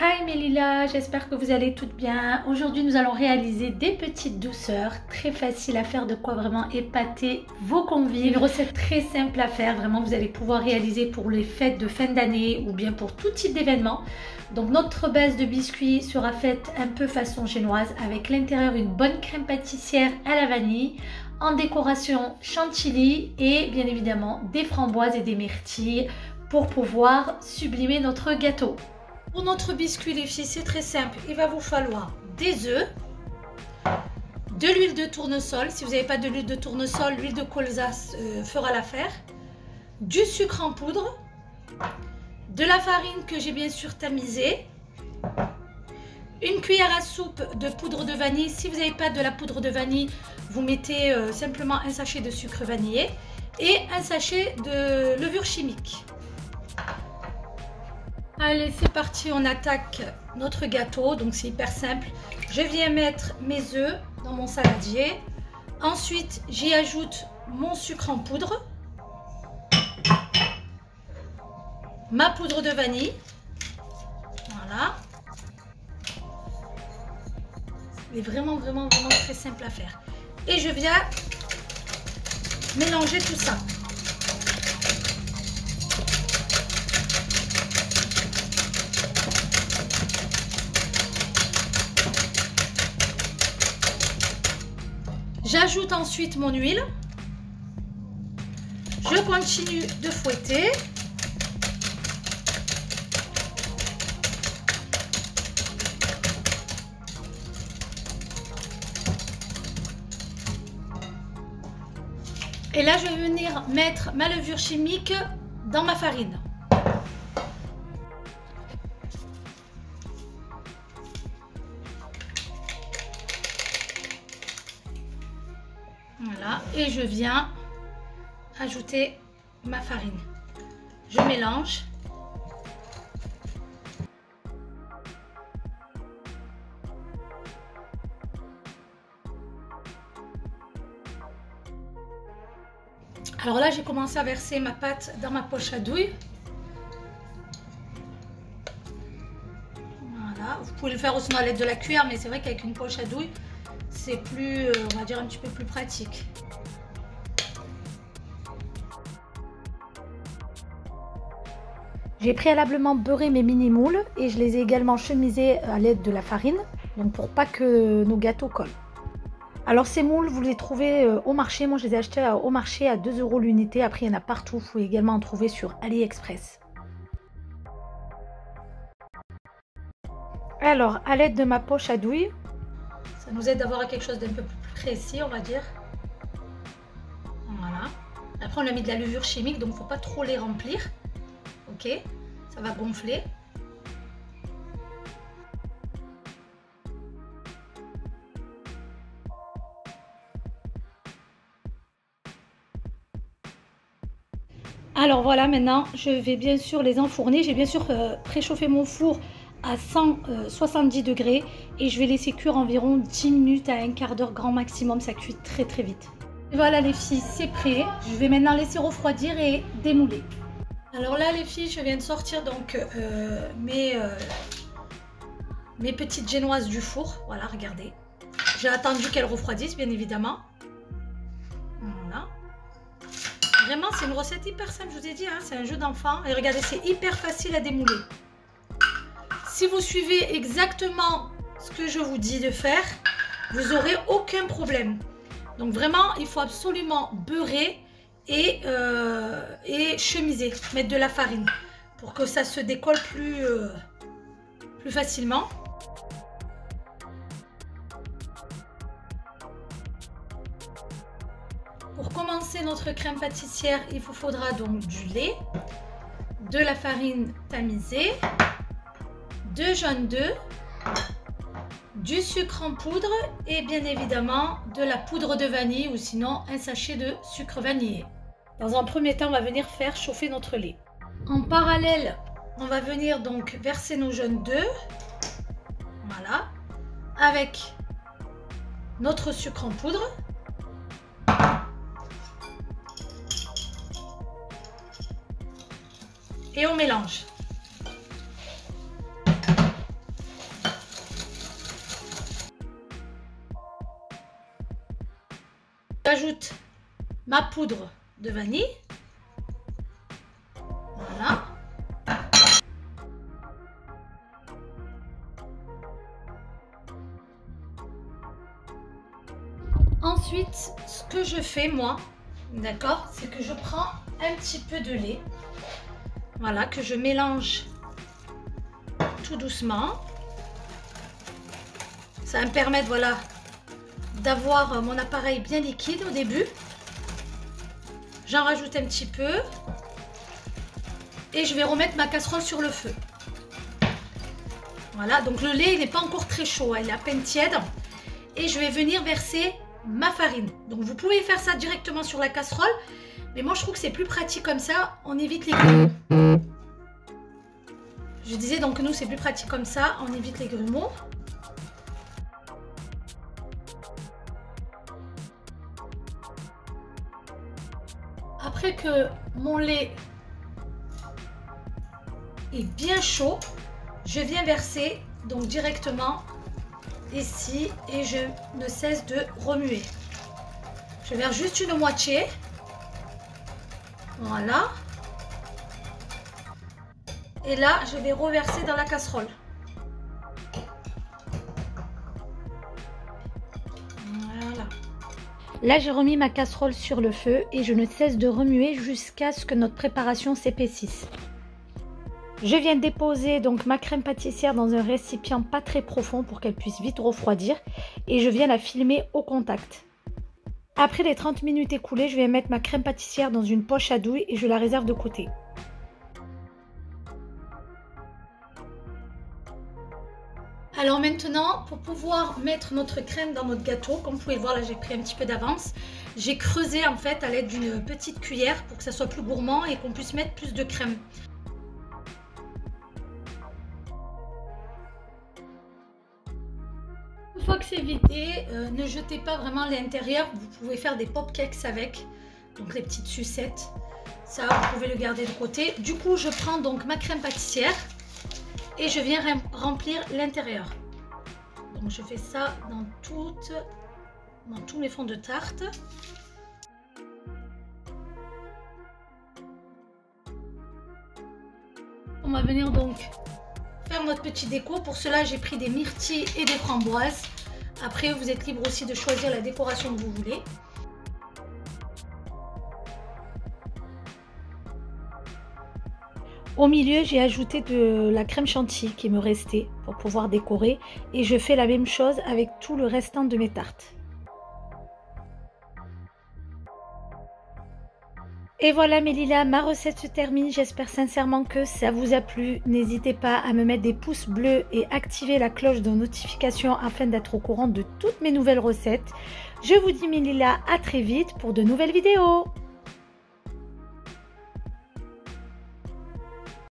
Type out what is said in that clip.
Hi mes lilas, j'espère que vous allez toutes bien. Aujourd'hui nous allons réaliser des petites douceurs très faciles à faire, de quoi vraiment épater vos convives. Une recette très simple à faire, vraiment vous allez pouvoir réaliser pour les fêtes de fin d'année ou bien pour tout type d'événement. Donc notre base de biscuits sera faite un peu façon génoise avec l'intérieur une bonne crème pâtissière à la vanille, en décoration chantilly et bien évidemment des framboises et des myrtilles pour pouvoir sublimer notre gâteau. Pour notre biscuit les filles, c'est très simple, il va vous falloir des œufs, de l'huile de tournesol, si vous n'avez pas de l'huile de tournesol, l'huile de colza fera l'affaire, du sucre en poudre, de la farine que j'ai bien sûr tamisée, une cuillère à soupe de poudre de vanille. Si vous n'avez pas de la poudre de vanille, vous mettez simplement un sachet de sucre vanillé et un sachet de levure chimique. Allez, c'est parti, on attaque notre gâteau. Donc c'est hyper simple. Je viens mettre mes œufs dans mon saladier. Ensuite, j'y ajoute mon sucre en poudre, ma poudre de vanille. Voilà. C'est vraiment très simple à faire. Et je viens mélanger tout ça. J'ajoute ensuite mon huile. Je continue de fouetter. Et là, je vais venir mettre ma levure chimique dans ma farine. Voilà, et je viens ajouter ma farine. Je mélange. Alors là, j'ai commencé à verser ma pâte dans ma poche à douille. Voilà, vous pouvez le faire aussi à l'aide de la cuillère, mais c'est vrai qu'avec une poche à douille, c'est plus, on va dire, un petit peu plus pratique. J'ai préalablement beurré mes mini moules et je les ai également chemisés à l'aide de la farine, donc pour pas que nos gâteaux collent. Alors ces moules, vous les trouvez au marché. Moi je les ai achetés au marché à 2 € l'unité. Après il y en a partout, vous pouvez également en trouver sur AliExpress. Alors à l'aide de ma poche à douille, ça nous aide d'avoir quelque chose d'un peu plus précis, on va dire. Voilà. Après on a mis de la levure chimique, donc il ne faut pas trop les remplir. Ok, ça va gonfler. Alors voilà, maintenant je vais bien sûr les enfourner. J'ai bien sûr préchauffé mon four à 170 degrés et je vais laisser cuire environ 10 minutes à un quart d'heure grand maximum. Ça cuit très vite. Et voilà les filles, c'est prêt. Je vais maintenant laisser refroidir et démouler. Alors là les filles, je viens de sortir donc mes petites génoises du four. Voilà, regardez. J'ai attendu qu'elles refroidissent bien évidemment. Voilà. Vraiment, c'est une recette hyper simple, je vous ai dit, hein, c'est un jeu d'enfant. Et regardez, c'est hyper facile à démouler. Si vous suivez exactement ce que je vous dis de faire, vous n'aurez aucun problème. Donc vraiment, il faut absolument beurrer et chemiser, mettre de la farine pour que ça se décolle plus facilement. Pour commencer notre crème pâtissière, il vous faudra donc du lait, de la farine tamisée, 2 jaunes d'œufs, du sucre en poudre et bien évidemment de la poudre de vanille ou sinon un sachet de sucre vanillé. Dans un premier temps, on va venir faire chauffer notre lait. En parallèle, on va venir donc verser nos jaunes d'œufs, voilà, avec notre sucre en poudre. Et on mélange. J'ajoute ma poudre de vanille. Voilà. Ensuite, ce que je fais moi, d'accord, c'est que je prends un petit peu de lait. Voilà, que je mélange tout doucement. Ça va me permettre, voilà, d'avoir mon appareil bien liquide au début. J'en rajoute un petit peu. Et je vais remettre ma casserole sur le feu. Voilà, donc le lait, il n'est pas encore très chaud, hein, il est à peine tiède. Et je vais venir verser ma farine. Donc vous pouvez faire ça directement sur la casserole. Mais moi, je trouve que c'est plus pratique comme ça. On évite les grumeaux. Je disais donc que nous, c'est plus pratique comme ça. On évite les grumeaux. Après que mon lait est bien chaud, je viens verser donc directement ici et je ne cesse de remuer. Je verse juste une moitié. Voilà. Et là, je vais reverser dans la casserole. Voilà. Là, j'ai remis ma casserole sur le feu et je ne cesse de remuer jusqu'à ce que notre préparation s'épaississe. Je viens déposer donc ma crème pâtissière dans un récipient pas très profond pour qu'elle puisse vite refroidir et je viens la filmer au contact. Après les 30 minutes écoulées, je vais mettre ma crème pâtissière dans une poche à douille et je la réserve de côté. Alors maintenant, pour pouvoir mettre notre crème dans notre gâteau, comme vous pouvez le voir, là j'ai pris un petit peu d'avance. J'ai creusé en fait à l'aide d'une petite cuillère pour que ça soit plus gourmand et qu'on puisse mettre plus de crème. Une fois que c'est vidé, ne jetez pas vraiment l'intérieur. Vous pouvez faire des pop cakes avec, donc les petites sucettes. Ça, vous pouvez le garder de côté. Du coup, je prends donc ma crème pâtissière et je viens remplir l'intérieur. Donc, je fais ça dans tous mes fonds de tarte. On va venir donc faire notre petit déco. Pour cela, j'ai pris des myrtilles et des framboises. Après, vous êtes libre aussi de choisir la décoration que vous voulez. Au milieu, j'ai ajouté de la crème chantilly qui me restait pour pouvoir décorer. Et je fais la même chose avec tout le restant de mes tartes. Et voilà mes lilas, ma recette se termine. J'espère sincèrement que ça vous a plu. N'hésitez pas à me mettre des pouces bleus et activer la cloche de notification afin d'être au courant de toutes mes nouvelles recettes. Je vous dis mes lilas, à très vite pour de nouvelles vidéos.